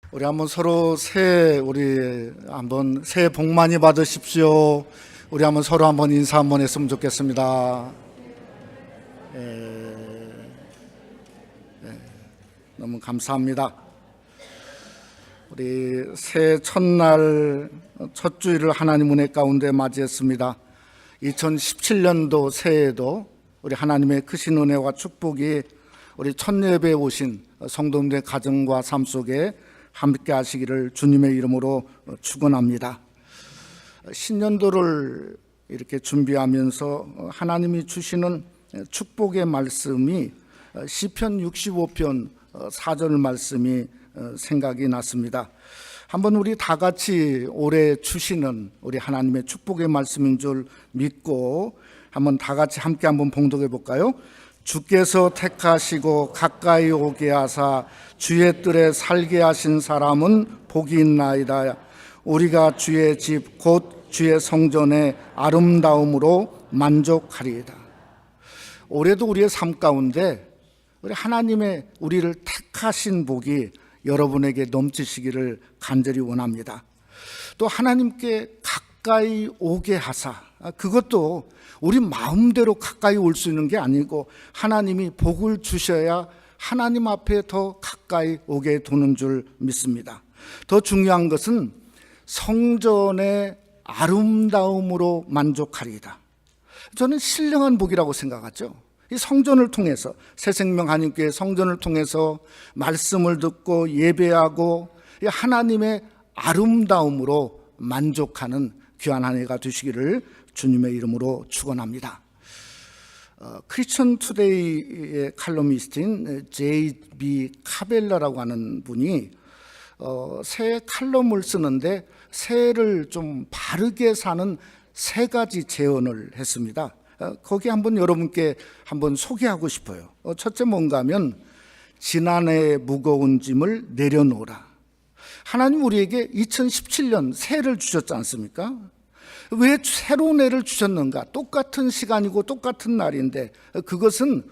우리 한번 서로 새해 복 많이 받으십시오. 우리 한번 서로 한번 인사 한번 했으면 좋겠습니다. 너무 감사합니다. 우리 새해 첫날 첫 주일을 하나님 은혜 가운데 맞이했습니다. 2017년도 새해에도 우리 하나님의 크신 은혜와 축복이 우리 첫 예배에 오신 성도님들의 가정과 삶 속에 함께 하시기를 주님의 이름으로 축원합니다. 신년도를 이렇게 준비하면서 하나님이 주시는 축복의 말씀이 시편 65편 4절 말씀이 생각이 났습니다. 한번 우리 다 같이 올해 주시는 우리 하나님의 축복의 말씀인 줄 믿고 한번 다 같이 함께 한번 봉독해 볼까요? 주께서 택하시고 가까이 오게 하사 주의 뜰에 살게 하신 사람은 복이 있나이다. 우리가 주의 집 곧 주의 성전의 아름다움으로 만족하리이다. 올해도 우리의 삶 가운데 우리 하나님의 우리를 택하신 복이 여러분에게 넘치시기를 간절히 원합니다. 또 하나님께 가까이 오게 하사, 그것도 우리 마음대로 가까이 올 수 있는 게 아니고 하나님이 복을 주셔야 하나님 앞에 더 가까이 오게 되는 줄 믿습니다. 더 중요한 것은 성전의 아름다움으로 만족하리이다. 저는 신령한 복이라고 생각하죠. 이 성전을 통해서, 새생명 한인교회 성전을 통해서 말씀을 듣고 예배하고 하나님의 아름다움으로 만족하는 귀한 한 해가 되시기를 주님의 이름으로 축원합니다. 크리스천 투데이의 칼럼니스트인 J.B. 카벨라라고 하는 분이 새해 칼럼을 쓰는데 새해를 좀 바르게 사는 3가지 제언을 했습니다. 거기 한번 여러분께 한번 소개하고 싶어요. 첫째 뭔가 하면 지난해의 무거운 짐을 내려놓으라. 하나님 우리에게 2017년 새해를 주셨지 않습니까? 왜 새로운 해를 주셨는가? 똑같은 시간이고 똑같은 날인데 그것은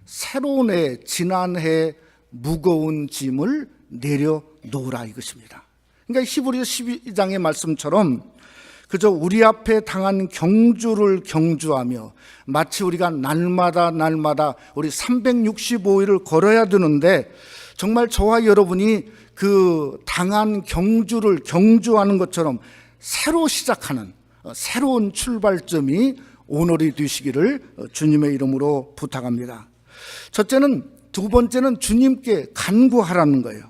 새로운 해, 지난해 무거운 짐을 내려놓으라 이것입니다. 그러니까 히브리서 12장의 말씀처럼 그저 우리 앞에 당한 경주를 경주하며 마치 우리가 날마다 우리 365일을 걸어야 되는데 정말 저와 여러분이 그 당한 경주를 경주하는 것처럼 새로 시작하는 새로운 출발점이 오늘이 되시기를 주님의 이름으로 부탁합니다. 두 번째는 주님께 간구하라는 거예요.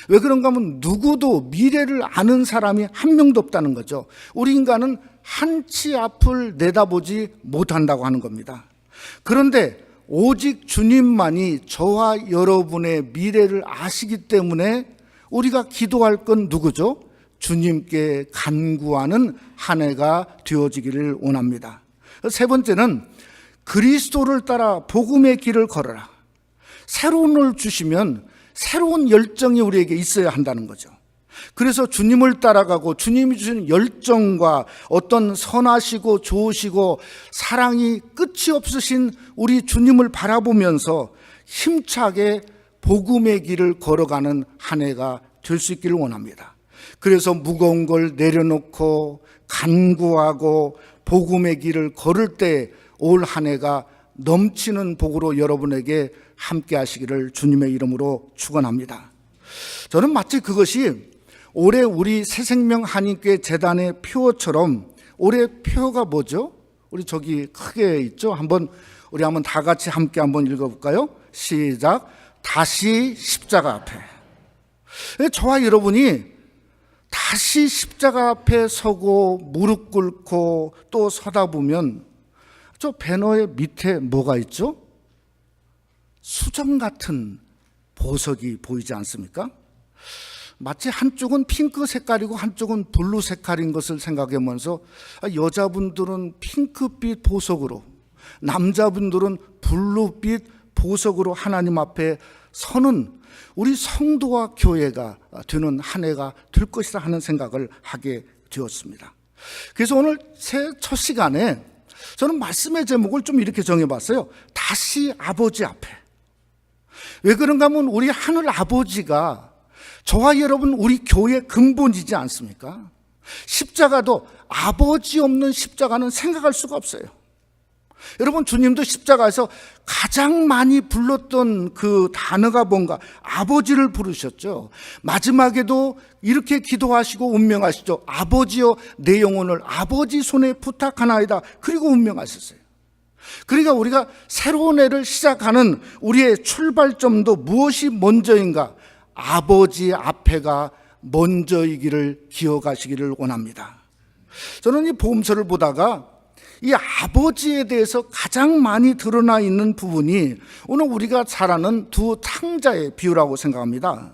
왜 그런가 하면 누구도 미래를 아는 사람이 한 명도 없다는 거죠. 우리 인간은 한치 앞을 내다보지 못한다고 하는 겁니다. 그런데 오직 주님만이 저와 여러분의 미래를 아시기 때문에 우리가 기도할 건 누구죠? 주님께 간구하는 한 해가 되어지기를 원합니다. 세 번째는 그리스도를 따라 복음의 길을 걸어라. 새로운 걸 주시면 새로운 열정이 우리에게 있어야 한다는 거죠. 그래서 주님을 따라가고 주님이 주신 열정과 어떤 선하시고 좋으시고 사랑이 끝이 없으신 우리 주님을 바라보면서 힘차게 복음의 길을 걸어가는 한 해가 될 수 있기를 원합니다. 그래서 무거운 걸 내려놓고 간구하고 복음의 길을 걸을 때 올 한 해가 넘치는 복으로 여러분에게 함께 하시기를 주님의 이름으로 축원합니다. 저는 마치 그것이 올해 우리 새생명 한인교회 재단의 표어처럼 올해 표어가 뭐죠? 우리 저기 크게 있죠? 우리 한번 다 같이 함께 한번 읽어볼까요? 시작. 다시 십자가 앞에. 저와 여러분이 다시 십자가 앞에 서고 무릎 꿇고 또 서다 보면 저 배너의 밑에 뭐가 있죠? 수정 같은 보석이 보이지 않습니까? 마치 한쪽은 핑크 색깔이고 한쪽은 블루 색깔인 것을 생각하면서 여자분들은 핑크빛 보석으로, 남자분들은 블루빛 보석으로 하나님 앞에 서는 우리 성도와 교회가 되는 한 해가 될 것이라 하는 생각을 하게 되었습니다. 그래서 오늘 새 첫 시간에 저는 말씀의 제목을 좀 이렇게 정해봤어요. 다시 아버지 앞에. 왜 그런가 하면 우리 하늘 아버지가 저와 여러분, 우리 교회 근본이지 않습니까? 십자가도 아버지 없는 십자가는 생각할 수가 없어요. 여러분, 주님도 십자가에서 가장 많이 불렀던 그 단어가 뭔가? 아버지를 부르셨죠. 마지막에도 이렇게 기도하시고 운명하시죠. 아버지여, 내 영혼을 아버지 손에 부탁하나이다. 그리고 운명하셨어요. 그러니까 우리가 새로운 해를 시작하는 우리의 출발점도 무엇이 먼저인가? 아버지 앞에가 먼저이기를 기억하시기를 원합니다. 저는 이 복음서를 보다가 이 아버지에 대해서 가장 많이 드러나 있는 부분이 오늘 우리가 잘 아는 두 탕자의 비유라고 생각합니다.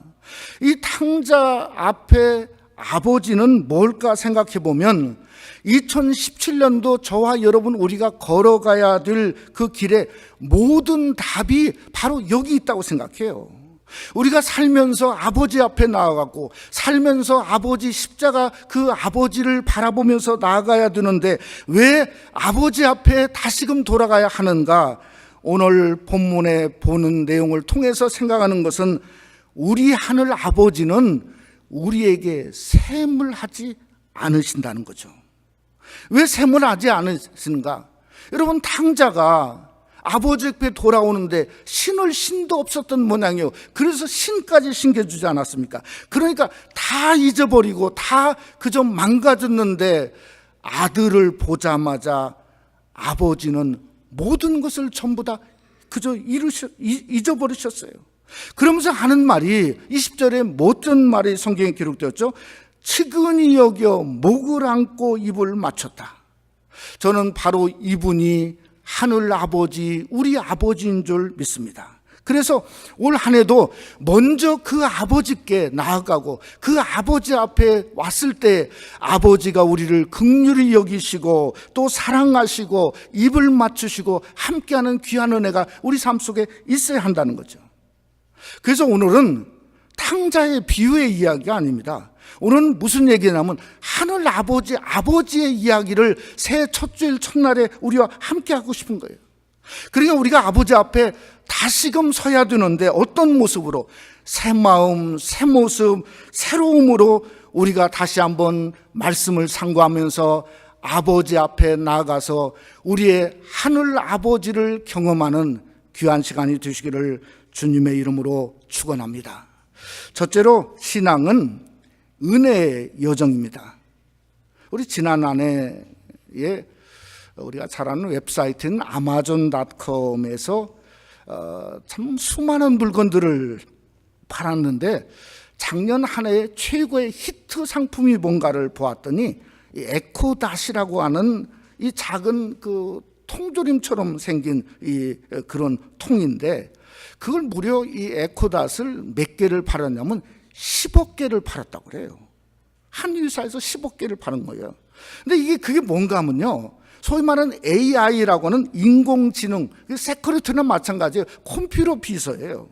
이 탕자 앞에 아버지는 뭘까 생각해 보면 2017년도 저와 여러분 우리가 걸어가야 될 그 길에 모든 답이 바로 여기 있다고 생각해요. 우리가 살면서 아버지 앞에 나아가고 살면서 아버지 십자가 그 아버지를 바라보면서 나아가야 되는데 왜 아버지 앞에 다시금 돌아가야 하는가? 오늘 본문에 보는 내용을 통해서 생각하는 것은 우리 하늘 아버지는 우리에게 셈을 하지 않으신다는 거죠. 왜 셈을 하지 않으시는가? 여러분, 탕자가 아버지 앞에 돌아오는데 신을 신도 없었던 모양이에요. 그래서 신까지 신겨주지 않았습니까? 그러니까 다 잊어버리고 다 그저 망가졌는데 아들을 보자마자 아버지는 모든 것을 전부 다 그저 잊어버리셨어요. 그러면서 하는 말이 20절에 어떤 말이 성경에 기록되었죠? 측은히 여겨 목을 안고 입을 맞췄다. 저는 바로 이분이 하늘 아버지, 우리 아버지인 줄 믿습니다. 그래서 올 한 해도 먼저 그 아버지께 나아가고 그 아버지 앞에 왔을 때 아버지가 우리를 긍휼히 여기시고 또 사랑하시고 입을 맞추시고 함께하는 귀한 은혜가 우리 삶 속에 있어야 한다는 거죠. 그래서 오늘은 탕자의 비유의 이야기가 아닙니다. 오늘은 무슨 얘기냐면 하늘 아버지의 이야기를 새해 첫 주일 첫날에 우리와 함께 하고 싶은 거예요. 그러니까 우리가 아버지 앞에 다시금 서야 되는데 어떤 모습으로? 새 마음, 새 모습, 새로움으로 우리가 다시 한번 말씀을 상고하면서 아버지 앞에 나아가서 우리의 하늘 아버지를 경험하는 귀한 시간이 되시기를 주님의 이름으로 축원합니다. 첫째로 신앙은 은혜의 여정입니다. 우리 지난 한 해에 우리가 잘 아는 웹사이트인 아마존.com에서 참 수많은 물건들을 팔았는데 작년 한 해의 최고의 히트 상품이 뭔가를 보았더니 이 에코닷이라고 하는 이 작은 그 통조림처럼 생긴 이 그런 통인데 그걸 무려 이 에코닷을 몇 개를 팔았냐면 10억 개를 팔았다고 그래요. 한 회사에서 10억 개를 파는 거예요. 근데 그게 뭔가 하면요, 소위 말하는 AI라고 하는 인공지능, 세큐리티나 마찬가지예요. 컴퓨터 비서예요.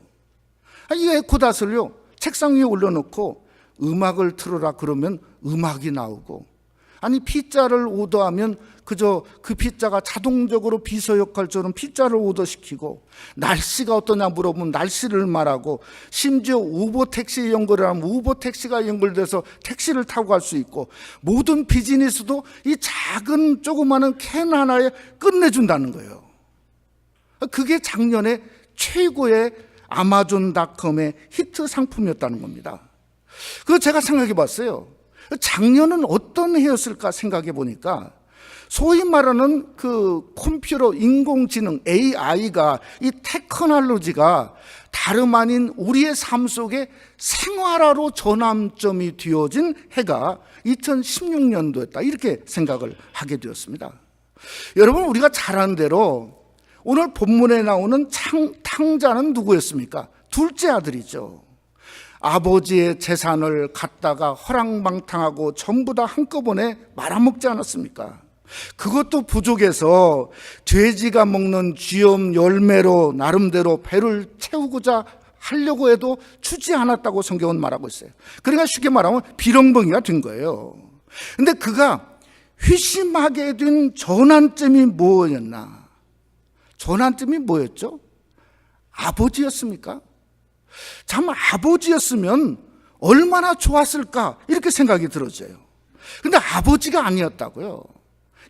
이 에코닷을요, 책상 위에 올려놓고 음악을 틀어라 그러면 음악이 나오고, 아니 피자를 오더하면 그저 그 피자가 자동적으로 비서 역할처럼 피자를 오더시키고, 날씨가 어떠냐 물어보면 날씨를 말하고, 심지어 우버 택시에 연결을 하면 우버 택시가 연결돼서 택시를 타고 갈 수 있고, 모든 비즈니스도 이 작은 조그마한 캔 하나에 끝내준다는 거예요. 그게 작년에 최고의 아마존.com의 히트 상품이었다는 겁니다. 그거 제가 생각해 봤어요. 작년은 어떤 해였을까 생각해 보니까 소위 말하는 그 컴퓨터 인공지능 AI가 이 테크놀로지가 다름 아닌 우리의 삶 속에 생활화로 전환점이 되어진 해가 2016년도였다 이렇게 생각을 하게 되었습니다. 여러분, 우리가 잘 아는 대로 오늘 본문에 나오는 탕자는 누구였습니까? 둘째 아들이죠. 아버지의 재산을 갖다가 허랑방탕하고 전부 다 한꺼번에 말아먹지 않았습니까? 그것도 부족해서 돼지가 먹는 쥐염 열매로 나름대로 배를 채우고자 하려고 해도 주지 않았다고 성경은 말하고 있어요. 그러니까 쉽게 말하면 비렁벙이가 된 거예요. 근데 그가 회심하게 된 전환점이 뭐였나? 전환점이 뭐였죠? 아버지였습니까? 참 아버지였으면 얼마나 좋았을까 이렇게 생각이 들어져요. 근데 아버지가 아니었다고요.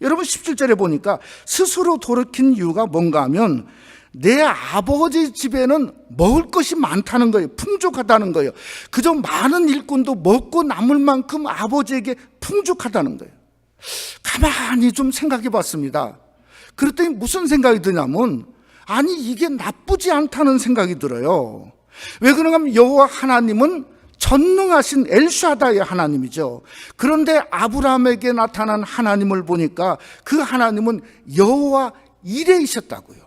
여러분 17절에 보니까 스스로 돌이킨 이유가 뭔가 하면 내 아버지 집에는 먹을 것이 많다는 거예요. 풍족하다는 거예요. 그저 많은 일꾼도 먹고 남을 만큼 아버지에게 풍족하다는 거예요. 가만히 좀 생각해 봤습니다. 그랬더니 무슨 생각이 드냐면 아니 이게 나쁘지 않다는 생각이 들어요. 왜 그런가 하면 여호와 하나님은 전능하신 엘샤다의 하나님이죠. 그런데 아브라함에게 나타난 하나님을 보니까 그 하나님은 여호와 이레이셨다고요.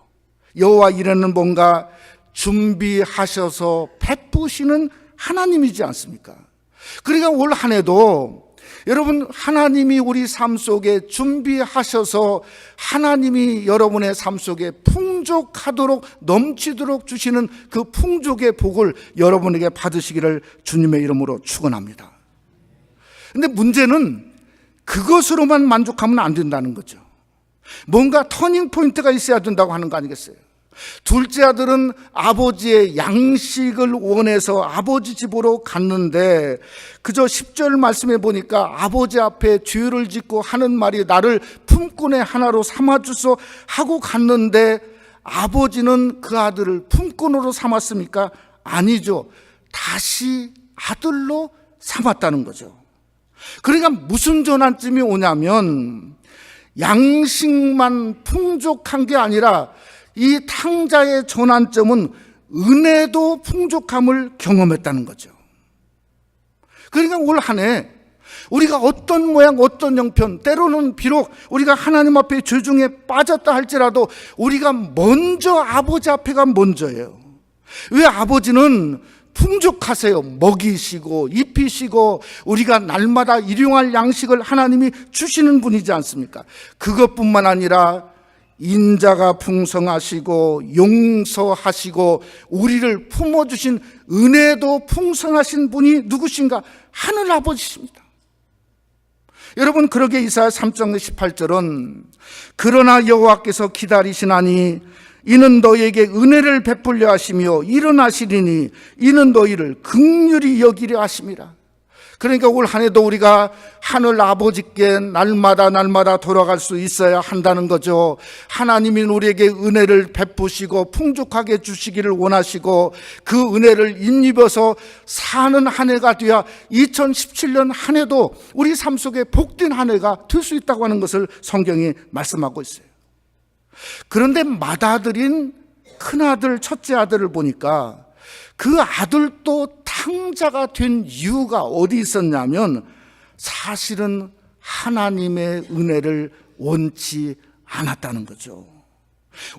여호와 이레는 뭔가 준비하셔서 베푸시는 하나님이지 않습니까? 그러니까 올 한 해도 여러분 하나님이 우리 삶 속에 준비하셔서 하나님이 여러분의 삶 속에 풍족하도록 넘치도록 주시는 그 풍족의 복을 여러분에게 받으시기를 주님의 이름으로 축원합니다. 근데 문제는 그것으로만 만족하면 안 된다는 거죠. 뭔가 터닝 포인트가 있어야 된다고 하는 거 아니겠어요? 둘째 아들은 아버지의 양식을 원해서 아버지 집으로 갔는데 그저 10절 말씀에 보니까 아버지 앞에 죄를 짓고 하는 말이 나를 품꾼의 하나로 삼아주소 하고 갔는데 아버지는 그 아들을 품꾼으로 삼았습니까? 아니죠. 다시 아들로 삼았다는 거죠. 그러니까 무슨 전환점이 오냐면 양식만 풍족한 게 아니라 이 탕자의 전환점은 은혜도 풍족함을 경험했다는 거죠. 그러니까 올 한 해 우리가 어떤 모양 어떤 형편, 때로는 비록 우리가 하나님 앞에 죄 중에 빠졌다 할지라도 우리가 먼저 아버지 앞에가 먼저예요. 왜? 아버지는 풍족하세요. 먹이시고 입히시고 우리가 날마다 일용할 양식을 하나님이 주시는 분이지 않습니까? 그것뿐만 아니라 인자가 풍성하시고 용서하시고 우리를 품어주신 은혜도 풍성하신 분이 누구신가? 하늘 아버지십니다. 여러분, 그러게 이사야 3장 18절은 그러나 여호와께서 기다리시나니 이는 너희에게 은혜를 베풀려 하시며 일어나시리니 이는 너희를 긍휼히 여기려 하심이라. 그러니까 올 한 해도 우리가 하늘 아버지께 날마다 돌아갈 수 있어야 한다는 거죠. 하나님이 우리에게 은혜를 베푸시고 풍족하게 주시기를 원하시고 그 은혜를 힘입어서 사는 한 해가 되어 2017년 한 해도 우리 삶 속에 복된 한 해가 될 수 있다고 하는 것을 성경이 말씀하고 있어요. 그런데 맏아들인 큰아들, 첫째 아들을 보니까 그 아들도 탕자가 된 이유가 어디 있었냐면 사실은 하나님의 은혜를 원치 않았다는 거죠.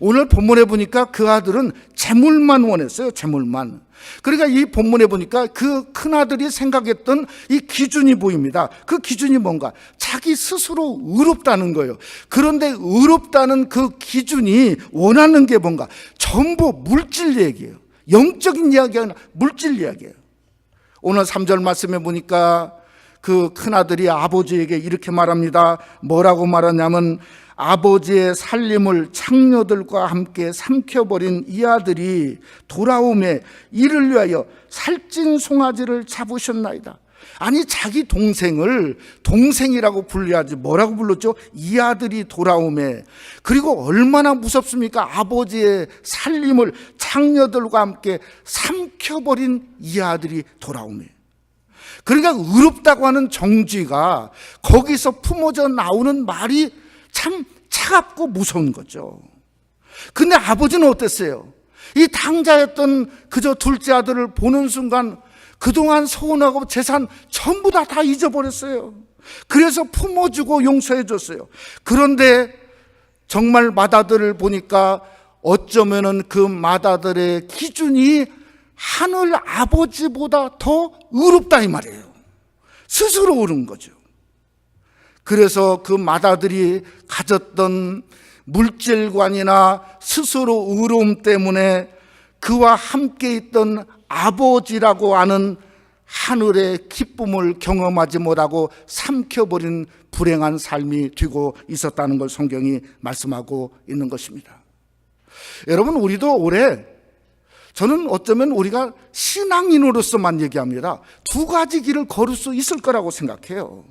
오늘 본문에 보니까 그 아들은 재물만 원했어요. 재물만. 그러니까 이 본문에 보니까 그 큰아들이 생각했던 이 기준이 보입니다. 그 기준이 뭔가? 자기 스스로 의롭다는 거예요. 그런데 의롭다는 그 기준이 원하는 게 뭔가? 전부 물질 얘기예요. 영적인 이야기가 아니라 물질 이야기예요. 오늘 3절 말씀에 보니까 그 큰아들이 아버지에게 이렇게 말합니다. 뭐라고 말하냐면 아버지의 살림을 창녀들과 함께 삼켜버린 이 아들이 돌아오매 이를 위하여 살찐 송아지를 잡으셨나이다. 아니, 자기 동생을 동생이라고 불려야지 뭐라고 불렀죠? 이 아들이 돌아오매. 그리고 얼마나 무섭습니까? 아버지의 살림을 창녀들과 함께 삼켜버린 이 아들이 돌아오매. 그러니까 의롭다고 하는 정죄가 거기서 품어져 나오는 말이 참 차갑고 무서운 거죠. 근데 아버지는 어땠어요? 이 탕자였던 그저 둘째 아들을 보는 순간 그동안 소원하고 재산 전부 다 잊어버렸어요. 그래서 품어주고 용서해줬어요. 그런데 정말 맏아들을 보니까 어쩌면은 그 맏아들의 기준이 하늘 아버지보다 더 의롭다 이 말이에요. 스스로 옳은 거죠. 그래서 그 맏아들이 가졌던 물질관이나 스스로 의로움 때문에 그와 함께 있던 아버지라고 하는 하늘의 기쁨을 경험하지 못하고 삼켜버린 불행한 삶이 되고 있었다는 걸 성경이 말씀하고 있는 것입니다. 여러분, 우리도 올해 저는 어쩌면 우리가 신앙인으로서만 얘기합니다. 두 가지 길을 걸을 수 있을 거라고 생각해요.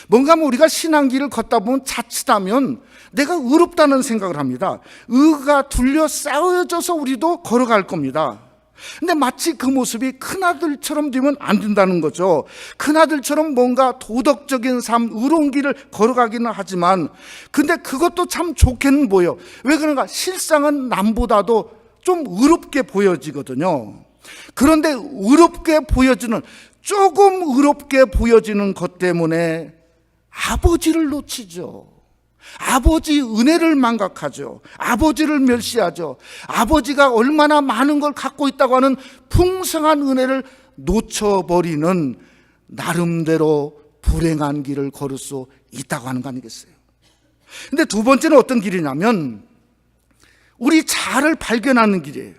뭔가 우리가 신앙길을 걷다 보면 자칫하면 내가 의롭다는 생각을 합니다. 의가 둘러싸여져서 우리도 걸어갈 겁니다. 근데 마치 그 모습이 큰아들처럼 되면 안 된다는 거죠. 큰아들처럼 뭔가 도덕적인 삶, 의로운 길을 걸어가기는 하지만 근데 그것도 참 좋게는 보여. 왜 그런가? 실상은 남보다도 좀 의롭게 보여지거든요. 그런데 의롭게 보여지는, 조금 의롭게 보여지는 것 때문에 아버지를 놓치죠. 아버지 은혜를 망각하죠. 아버지를 멸시하죠. 아버지가 얼마나 많은 걸 갖고 있다고 하는 풍성한 은혜를 놓쳐버리는 나름대로 불행한 길을 걸을 수 있다고 하는 거 아니겠어요? 근데 두 번째는 어떤 길이냐면 우리 자아를 발견하는 길이에요.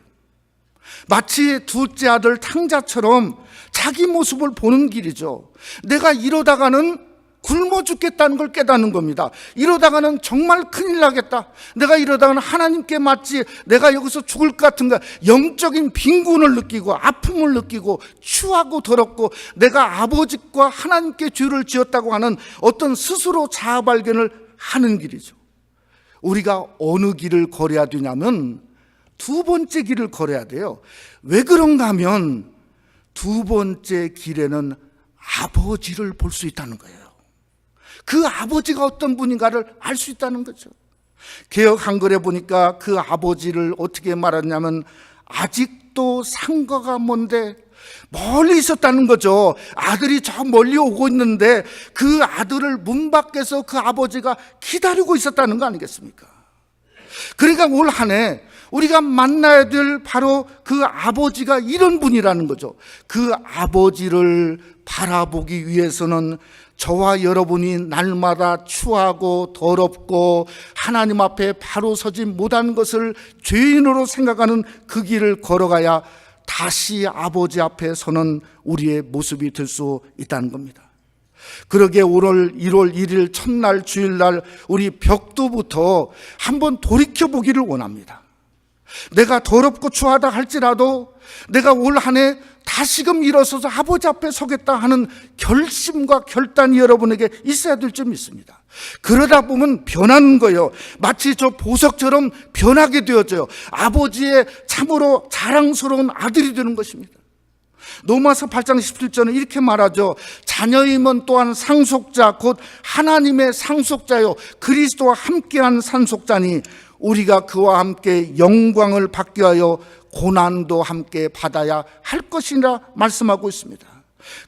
마치 둘째 아들 탕자처럼 자기 모습을 보는 길이죠. 내가 이러다가는 굶어 죽겠다는 걸 깨닫는 겁니다. 이러다가는 정말 큰일 나겠다. 내가 이러다가는 하나님께 맞지, 내가 여기서 죽을 것 같은가. 영적인 빈곤을 느끼고 아픔을 느끼고 추하고 더럽고 내가 아버지과 하나님께 죄를 지었다고 하는 어떤 스스로 자아 발견을 하는 길이죠. 우리가 어느 길을 걸어야 되냐면 두 번째 길을 걸어야 돼요. 왜 그런가 하면 두 번째 길에는 아버지를 볼 수 있다는 거예요. 그 아버지가 어떤 분인가를 알 수 있다는 거죠. 개역 한글에 보니까 그 아버지를 어떻게 말하냐면 아직도 상거가 먼데 멀리 있었다는 거죠. 아들이 저 멀리 오고 있는데 그 아들을 문 밖에서 그 아버지가 기다리고 있었다는 거 아니겠습니까? 그러니까 올 한 해 우리가 만나야 될 바로 그 아버지가 이런 분이라는 거죠. 그 아버지를 바라보기 위해서는 저와 여러분이 날마다 추하고 더럽고 하나님 앞에 바로 서지 못한 것을 죄인으로 생각하는 그 길을 걸어가야 다시 아버지 앞에 서는 우리의 모습이 될 수 있다는 겁니다. 그러기에 오늘 1월 1일 첫날 주일날 우리 벽두부터 한번 돌이켜보기를 원합니다. 내가 더럽고 추하다 할지라도 내가 올 한 해 다시금 일어서서 아버지 앞에 서겠다 하는 결심과 결단이 여러분에게 있어야 될 점 있습니다. 그러다 보면 변하는 거예요. 마치 저 보석처럼 변하게 되어져요. 아버지의 참으로 자랑스러운 아들이 되는 것입니다. 로마서 8장 17절은 이렇게 말하죠. 자녀임은 또한 상속자 곧 하나님의 상속자요 그리스도와 함께한 상속자니 우리가 그와 함께 영광을 받기 위하여 고난도 함께 받아야 할 것이라 말씀하고 있습니다.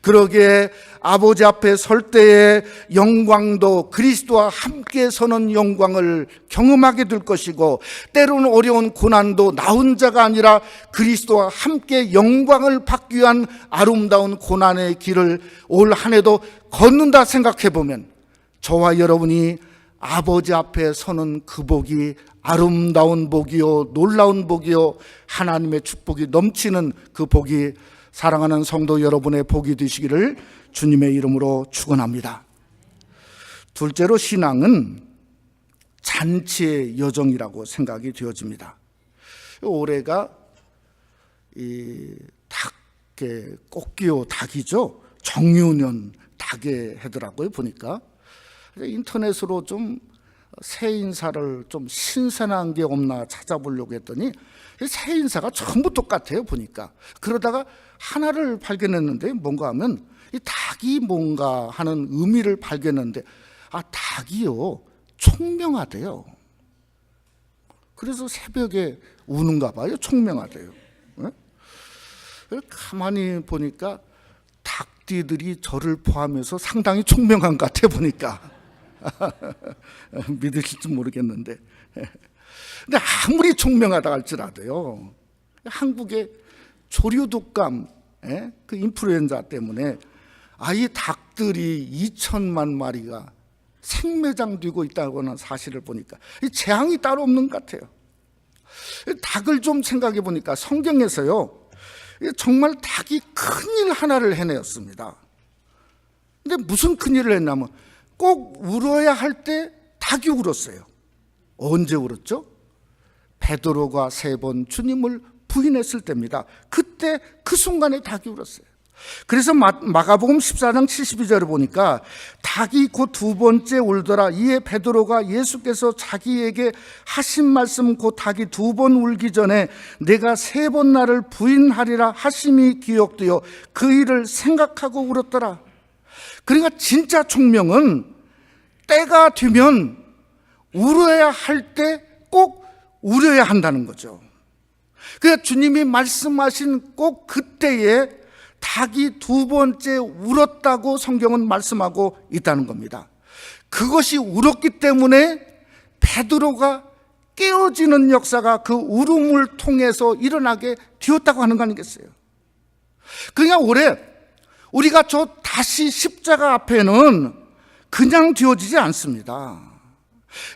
그러기에 아버지 앞에 설 때의 영광도 그리스도와 함께 서는 영광을 경험하게 될 것이고 때로는 어려운 고난도 나 혼자가 아니라 그리스도와 함께 영광을 받기 위한 아름다운 고난의 길을 올 한 해도 걷는다 생각해 보면 저와 여러분이 아버지 앞에 서는 그 복이 아름다운 복이요 놀라운 복이요 하나님의 축복이 넘치는 그 복이 사랑하는 성도 여러분의 복이 되시기를 주님의 이름으로 축원합니다. 둘째로 신앙은 잔치의 여정이라고 생각이 되어집니다. 올해가 이 꽃기호 닭이죠. 정유년 닭의 해더라고요. 보니까 인터넷으로 좀 새 인사를 좀 신선한 게 없나 찾아보려고 했더니 새 인사가 전부 똑같아요. 보니까 그러다가 하나를 발견했는데 뭔가 하면 이 닭이 뭔가 하는 의미를 발견했는데 닭이요 총명하대요. 그래서 새벽에 우는가 봐요. 총명하대요. 네? 가만히 보니까 닭띠들이 저를 포함해서 상당히 총명한 것 같아요. 보니까 믿으실지 모르겠는데 근데 아무리 총명하다 할지라도요 한국의 조류독감 그 인플루엔자 때문에 이 닭들이 2천만 마리가 생매장되고 있다고 하는 사실을 보니까 재앙이 따로 없는 것 같아요. 닭을 좀 생각해 보니까 성경에서요 정말 닭이 큰일 하나를 해내었습니다. 근데 무슨 큰일을 했냐면 꼭 울어야 할 때 닭이 울었어요. 언제 울었죠? 베드로가 3번 주님을 부인했을 때입니다. 그때 그 순간에 닭이 울었어요. 그래서 마가복음 14장 72절에 보니까 닭이 곧 두 번째 울더라. 이에 베드로가 예수께서 자기에게 하신 말씀 곧 닭이 두 번 울기 전에 내가 세 번 나를 부인하리라 하심이 기억되어 그 일을 생각하고 울었더라. 그러니까 진짜 총명은 때가 되면 울어야 할 때 꼭 울어야 한다는 거죠. 그러니까 주님이 말씀하신 꼭 그때에 닭이 두 번째 울었다고 성경은 말씀하고 있다는 겁니다. 그것이 울었기 때문에 베드로가 깨어지는 역사가 그 울음을 통해서 일어나게 되었다고 하는 거 아니겠어요? 그러니까 올해 우리가 저 다시 십자가 앞에는 그냥 되어지지 않습니다.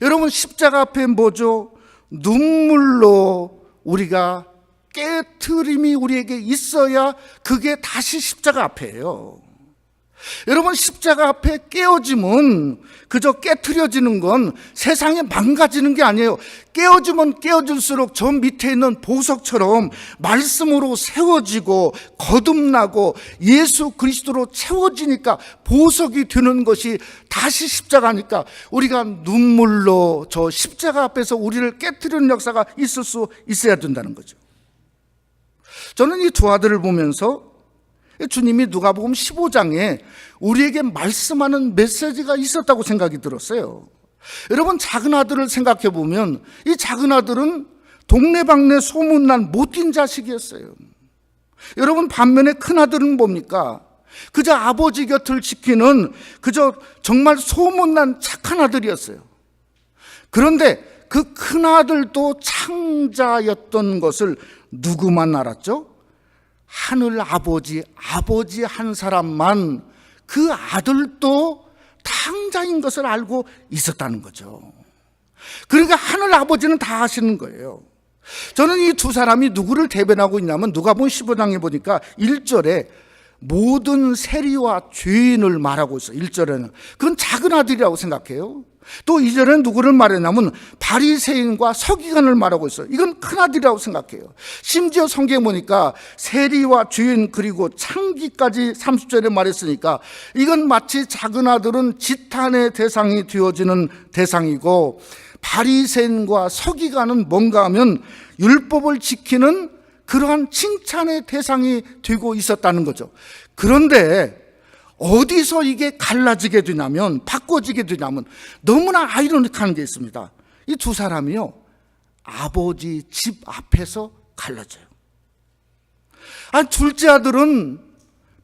여러분, 십자가 앞에 뭐죠? 눈물로 우리가 깨트림이 우리에게 있어야 그게 다시 십자가 앞에예요. 여러분, 십자가 앞에 깨어짐은 그저 깨트려지는 건 세상에 망가지는 게 아니에요. 깨어지면 깨어질수록 저 밑에 있는 보석처럼 말씀으로 세워지고 거듭나고 예수 그리스도로 채워지니까 보석이 되는 것이 다시 십자가니까 우리가 눈물로 저 십자가 앞에서 우리를 깨트리는 역사가 있을 수 있어야 된다는 거죠. 저는 이 두 아들을 보면서 주님이 누가복음 15장에 우리에게 말씀하는 메시지가 있었다고 생각이 들었어요. 여러분, 작은 아들을 생각해 보면 이 작은 아들은 동네방네 소문난 못된 자식이었어요. 여러분, 반면에 큰 아들은 뭡니까? 그저 아버지 곁을 지키는 그저 정말 소문난 착한 아들이었어요. 그런데 그 큰 아들도 창자였던 것을 누구만 알았죠? 하늘 아버지 한 사람만 그 아들도 탕자인 것을 알고 있었다는 거죠. 그러니까 하늘 아버지는 다 아시는 거예요. 저는 이 두 사람이 누구를 대변하고 있냐면 누가복음 15장에 보니까 1절에 모든 세리와 죄인을 말하고 있어요. 1절에는 그건 작은 아들이라고 생각해요. 또 2절에는 누구를 말했냐면 바리새인과 서기관을 말하고 있어요. 이건 큰 아들이라고 생각해요. 심지어 성경에 보니까 세리와 죄인 그리고 창기까지 30절에 말했으니까 이건 마치 작은 아들은 지탄의 대상이 되어지는 대상이고 바리새인과 서기관은 뭔가 하면 율법을 지키는 그러한 칭찬의 대상이 되고 있었다는 거죠. 그런데 어디서 이게 갈라지게 되냐면, 바꿔지게 되냐면 너무나 아이러니한 게 있습니다. 이 두 사람이요, 아버지 집 앞에서 갈라져요. 둘째 아들은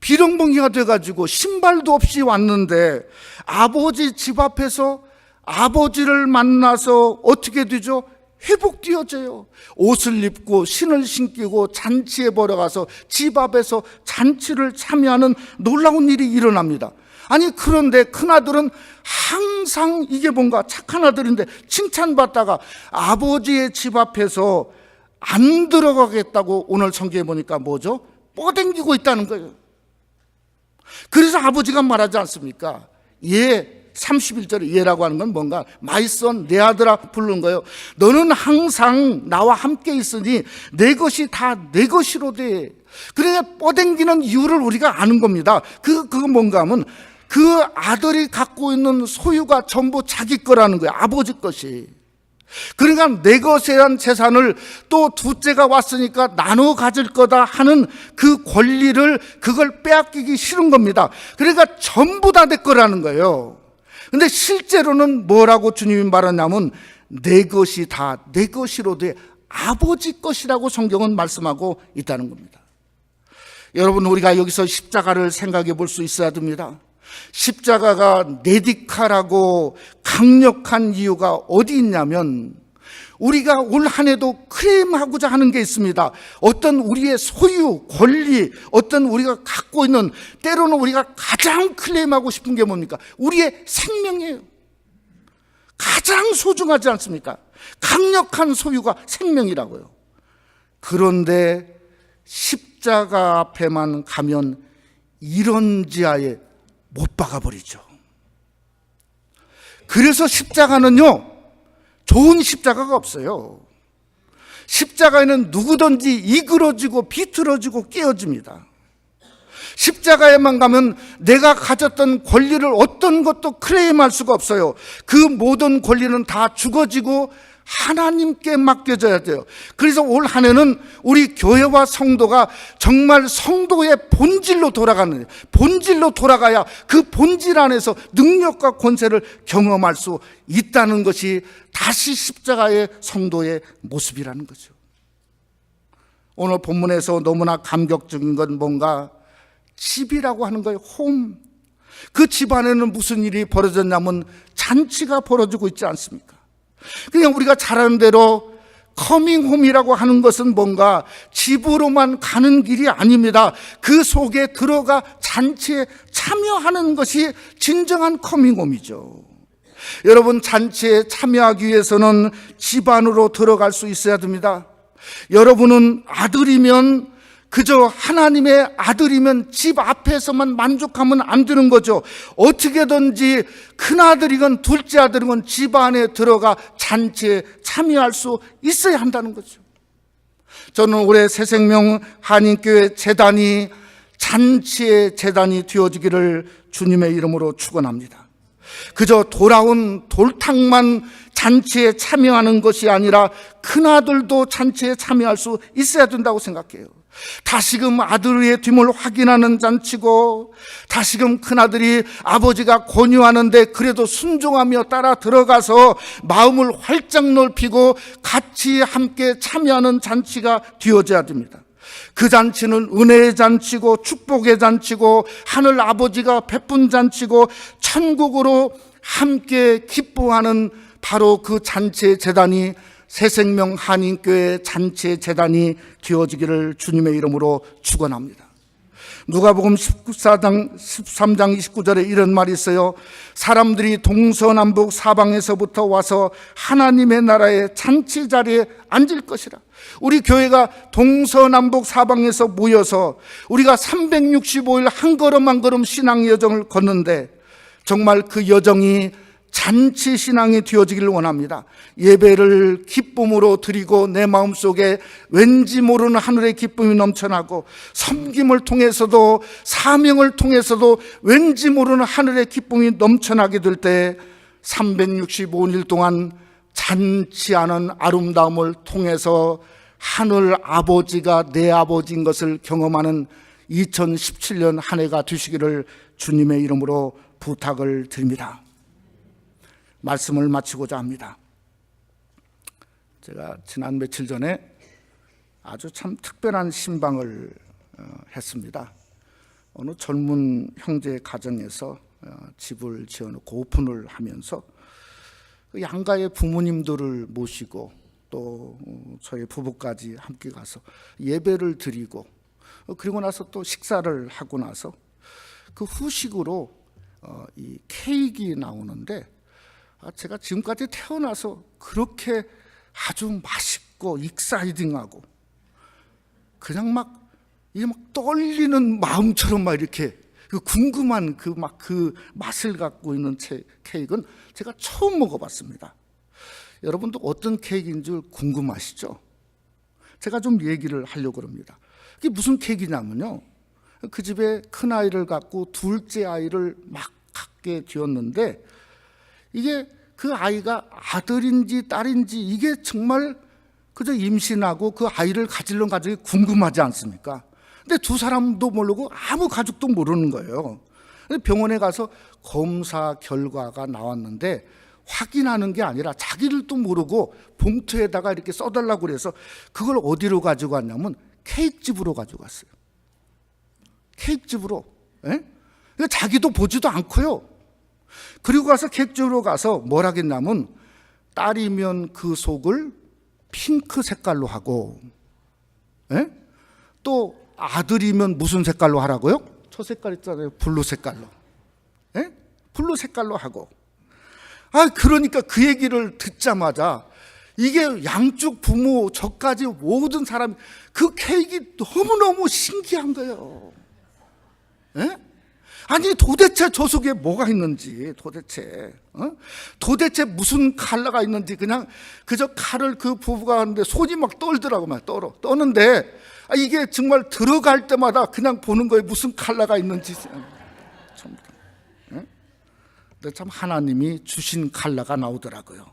비렁벙이가 돼가지고 신발도 없이 왔는데 아버지 집 앞에서 아버지를 만나서 어떻게 되죠? 회복되어져요. 옷을 입고 신을 신기고 잔치에 벌어가서 집 앞에서 잔치를 참여하는 놀라운 일이 일어납니다. 아니, 그런데 큰아들은 항상 이게 뭔가 착한 아들인데 칭찬받다가 아버지의 집 앞에서 안 들어가겠다고 오늘 성경에 보니까 뭐죠? 뻗댕기고 있다는 거예요. 그래서 아버지가 말하지 않습니까? 31절에 얘라고 하는 건 뭔가 마이 선, 내 아들아 부르는 거예요. 너는 항상 나와 함께 있으니 내 것이 다 내 것이로 돼. 그래, 뻗댕기는 이유를 우리가 아는 겁니다. 그건 뭔가 하면 그 아들이 갖고 있는 소유가 전부 자기 거라는 거예요. 아버지 것이. 그러니까 내 것에 대한 재산을 또 둘째가 왔으니까 나눠 가질 거다 하는 그 권리를 그걸 빼앗기기 싫은 겁니다. 그러니까 전부 다 내 거라는 거예요. 근데 실제로는 뭐라고 주님이 말하냐면 내 것이 다 내 것이로 돼 아버지 것이라고 성경은 말씀하고 있다는 겁니다. 여러분, 우리가 여기서 십자가를 생각해 볼 수 있어야 됩니다. 십자가가 네디카라고 강력한 이유가 어디 있냐면 우리가 올 한 해도 클레임하고자 하는 게 있습니다. 어떤 우리의 소유, 권리, 어떤 우리가 갖고 있는, 때로는 우리가 가장 클레임하고 싶은 게 뭡니까? 우리의 생명이에요. 가장 소중하지 않습니까? 강력한 소유가 생명이라고요. 그런데 십자가 앞에만 가면 이런 지하에 못 박아버리죠. 그래서 십자가는요, 좋은 십자가가 없어요. 십자가에는 누구든지 이그러지고 비틀어지고 깨어집니다. 십자가에만 가면 내가 가졌던 권리를 어떤 것도 클레임할 수가 없어요. 그 모든 권리는 다 죽어지고 하나님께 맡겨져야 돼요. 그래서 올 한 해는 우리 교회와 성도가 정말 성도의 본질로 돌아가는, 본질로 돌아가야 그 본질 안에서 능력과 권세를 경험할 수 있다는 것이 다시 십자가의 성도의 모습이라는 거죠. 오늘 본문에서 너무나 감격적인 건 뭔가 집이라고 하는 거예요. 홈. 그 집 안에는 무슨 일이 벌어졌냐면 잔치가 벌어지고 있지 않습니까? 그냥 우리가 잘 아는 대로 커밍홈이라고 하는 것은 뭔가 집으로만 가는 길이 아닙니다. 그 속에 들어가 잔치에 참여하는 것이 진정한 커밍홈이죠. 여러분, 잔치에 참여하기 위해서는 집 안으로 들어갈 수 있어야 됩니다. 여러분은 아들이면, 그저 하나님의 아들이면 집 앞에서만 만족하면 안 되는 거죠. 어떻게든지 큰아들이건 둘째 아들이건 집 안에 들어가 잔치에 참여할 수 있어야 한다는 거죠. 저는 올해 새생명 한인교회 재단이 잔치의 재단이 되어지기를 주님의 이름으로 축원합니다. 그저 돌아온 돌탕만 잔치에 참여하는 것이 아니라 큰아들도 잔치에 참여할 수 있어야 된다고 생각해요. 다시금 아들의 됨을 확인하는 잔치고, 다시금 큰아들이 아버지가 권유하는데 그래도 순종하며 따라 들어가서 마음을 활짝 넓히고 같이 함께 참여하는 잔치가 되어져야 됩니다. 그 잔치는 은혜의 잔치고 축복의 잔치고 하늘 아버지가 베푼 잔치고 천국으로 함께 기뻐하는 바로 그 잔치의 재단이 새생명 한인교회 잔치의 재단이 되어지기를 주님의 이름으로 축원합니다. 누가복음 13장 29절에 이런 말이 있어요. 사람들이 동서남북 사방에서부터 와서 하나님의 나라의 잔치 자리에 앉을 것이라. 우리 교회가 동서남북 사방에서 모여서 우리가 365일 한 걸음 한 걸음 신앙 여정을 걷는데 정말 그 여정이 잔치 신앙이 되어지기를 원합니다. 예배를 기쁨으로 드리고 내 마음속에 왠지 모르는 하늘의 기쁨이 넘쳐나고, 섬김을 통해서도 사명을 통해서도 왠지 모르는 하늘의 기쁨이 넘쳐나게 될 때 365일 동안 잔치하는 아름다움을 통해서 하늘 아버지가 내 아버지인 것을 경험하는 2017년 한 해가 되시기를 주님의 이름으로 부탁을 드립니다. 말씀을 마치고자 합니다. 제가 지난 며칠 전에 아주 참 특별한 신방을 했습니다. 어느 젊은 형제 가정에서 집을 지어놓고 오픈을 하면서 양가의 부모님들을 모시고 또 저희 부부까지 함께 가서 예배를 드리고, 그리고 나서 또 식사를 하고 나서 그 후식으로 이 케이크 나오는데, 제가 지금까지 태어나서 그렇게 아주 맛있고 익사이딩하고 그냥 이게 막 떨리는 마음처럼 막 이렇게 그 궁금한 그 맛을 갖고 있는 케이크는 제가 처음 먹어봤습니다. 여러분도 어떤 케이크인 줄 궁금하시죠? 제가 좀 얘기를 하려고 합니다. 그게 무슨 케이크냐면요, 그 집에 큰 아이를 갖고 둘째 아이를 막 갖게 되었는데, 이게 그 아이가 아들인지 딸인지 이게 정말 그저 임신하고 그 아이를 가지려는 가족이 궁금하지 않습니까? 근데 두 사람도 모르고 아무 가족도 모르는 거예요. 병원에 가서 검사 결과가 나왔는데 확인하는 게 아니라 자기들도 모르고 봉투에다가 이렇게 써달라고 그래서 그걸 어디로 가지고 갔냐면 케이크집으로 가지고 갔어요. 케이크집으로. 자기도 보지도 않고요. 그리고 가서 케이크집으로 가서 뭘 하겠냐면 딸이면 그 속을 핑크 색깔로 하고, 또 아들이면 무슨 색깔로 하라고요? 저 색깔 있잖아요. 블루 색깔로. 블루 색깔로 하고. 그러니까 그 얘기를 듣자마자 이게 양쪽 부모, 저까지 모든 사람이 그 케이크 너무너무 신기한 거예요. 아니 도대체 저 속에 뭐가 있는지, 도대체 무슨 칼라가 있는지, 그냥 그저 칼을 그 부부가 하는데 손이 막 떨더라고. 막 떠는데 이게 정말 들어갈 때마다 그냥 보는 거에 무슨 칼라가 있는지. 근데 참 하나님이 주신 칼라가 나오더라고요.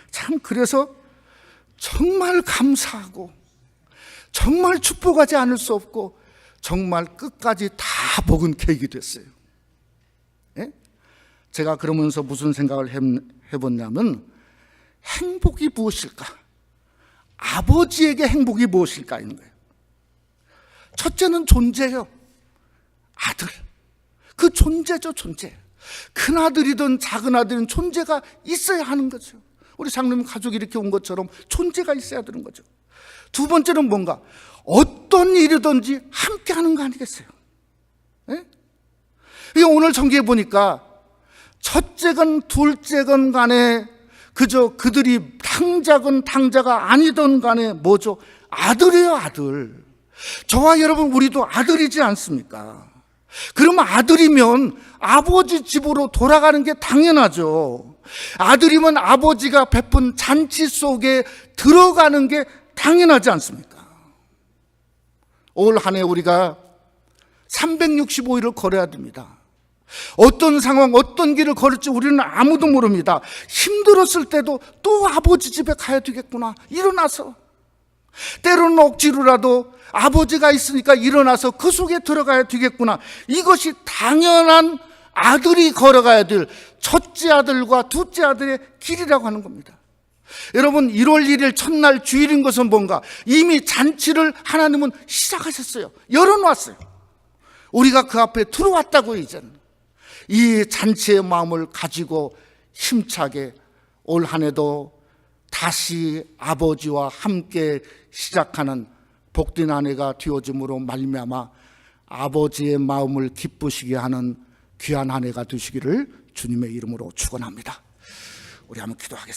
참 그래서 정말 감사하고 정말 축복하지 않을 수 없고 정말 끝까지 다 먹은 케이크 됐어요. 제가 그러면서 무슨 생각을 해봤냐면, 행복이 무엇일까? 아버지에게 행복이 무엇일까? 있는 거예요. 첫째는 존재예요. 아들. 그 존재죠, 존재. 큰 아들이든 작은 아들이든 존재가 있어야 하는 거죠. 우리 장로님 가족이 이렇게 온 것처럼 존재가 있어야 되는 거죠. 두 번째는 뭔가, 어떤 일이든지 함께 하는 거 아니겠어요? 오늘 전기에 보니까 첫째건 둘째건 간에 그저 그들이 당자건 당자가 아니던 간에 뭐죠? 아들이에요, 아들. 저와 여러분, 우리도 아들이지 않습니까? 그러면 아들이면 아버지 집으로 돌아가는 게 당연하죠. 아들이면 아버지가 베푼 잔치 속에 들어가는 게 당연하지 않습니까? 올 한 해 우리가 365일을 걸어야 됩니다. 어떤 상황, 어떤 길을 걸을지 우리는 아무도 모릅니다. 힘들었을 때도 또 아버지 집에 가야 되겠구나. 일어나서, 때로는 억지로라도 아버지가 있으니까 일어나서 그 속에 들어가야 되겠구나. 이것이 당연한 아들이 걸어가야 될 첫째 아들과 둘째 아들의 길이라고 하는 겁니다. 여러분, 1월 1일 첫날 주일인 것은 뭔가, 이미 잔치를 하나님은 시작하셨어요. 열어놨어요. 우리가 그 앞에 들어왔다고요. 이제는 이 잔치의 마음을 가지고 힘차게 올 한 해도 다시 아버지와 함께 시작하는 복된 한 해가 되어짐으로 말미암아 아버지의 마음을 기쁘시게 하는 귀한 한 해가 되시기를 주님의 이름으로 축원합니다. 우리 한번 기도하겠습니다.